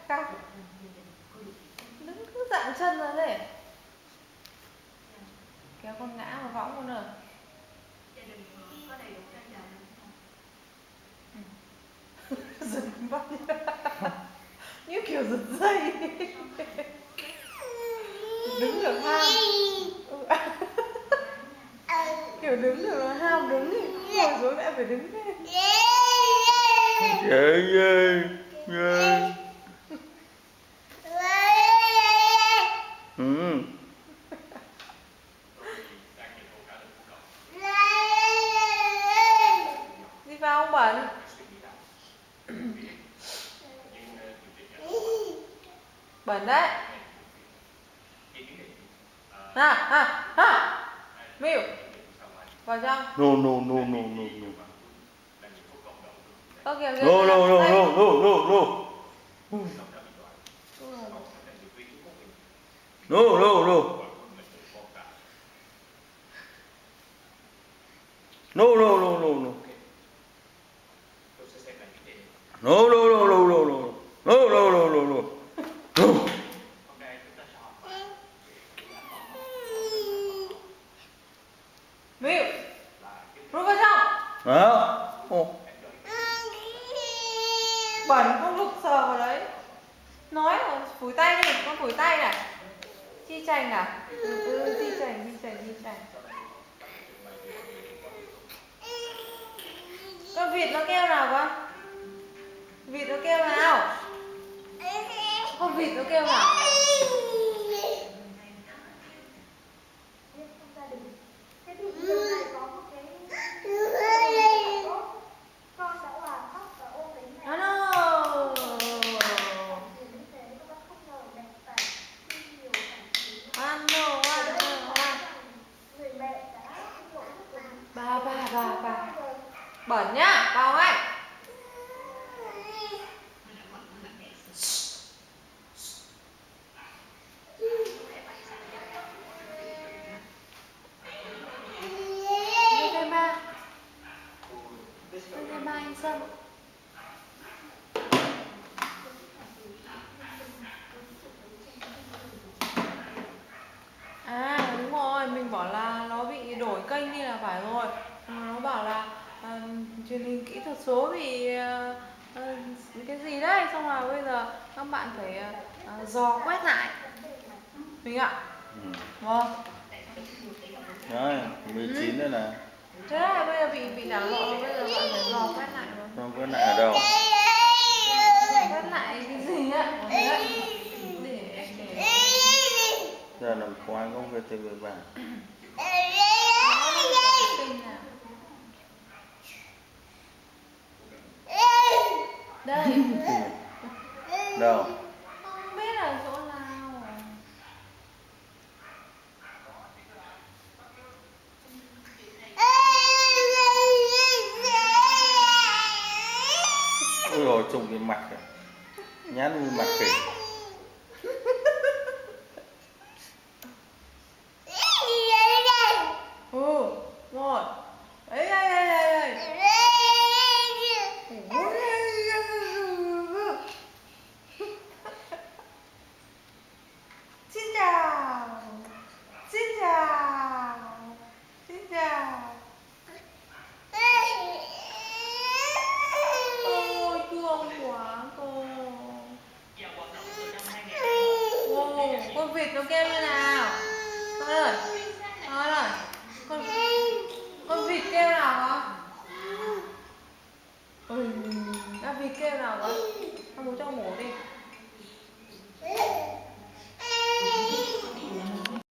Ca. Đứng cứ dặn chân ra thế. Kéo con ngã mà võng con rồi. Giật bắt như kiểu giật dây. Đứng được ham. Kiểu đứng được là ham đứng thì ngồi xuống lại phải đứng lên. Đi vào không bẩn. Bẩn đấy. Ha. Miu. Vào trong. No. Okay. Miu. Rút vào trong. Bẩn không được sờ vào đấy. Nói là phủi tay đi, con phủi tay này. Chi chành à? Chi chành. Con vịt nó kêu nào con? Vịt nó kêu nào? Con vịt nó kêu nào? Bà. Bẩn nhá, vào ngay. Ba anh Sâm. À đúng rồi, mình bảo là nó bị đổi kênh đi là phải rồi. Nó bảo là truyền hình kỹ thuật số bị cái gì đấy, xong rồi bây giờ các bạn phải dò quét lại. Mình ạ. Vâng. Đấy, 19 nữa nè. Thế là bây giờ bị đảo lộn, bây giờ bạn phải dò quét lại rồi. Không quét lại ở đâu? Quét lại cái gì ạ? Giờ làm quán công việc thì về bạn. Đây. Đâu? Không biết là chỗ nào. Ôi rồi trùng cái mặt kìa. Nhát như mặt khỉ. Rồi. Đây. Xin chào. Ôi thương quá cô. Con vịt nó kêu như nào? Thôi rồi. Con vịt kêu nào con? Vịt kêu nào con? Con muốn cho mổ đi.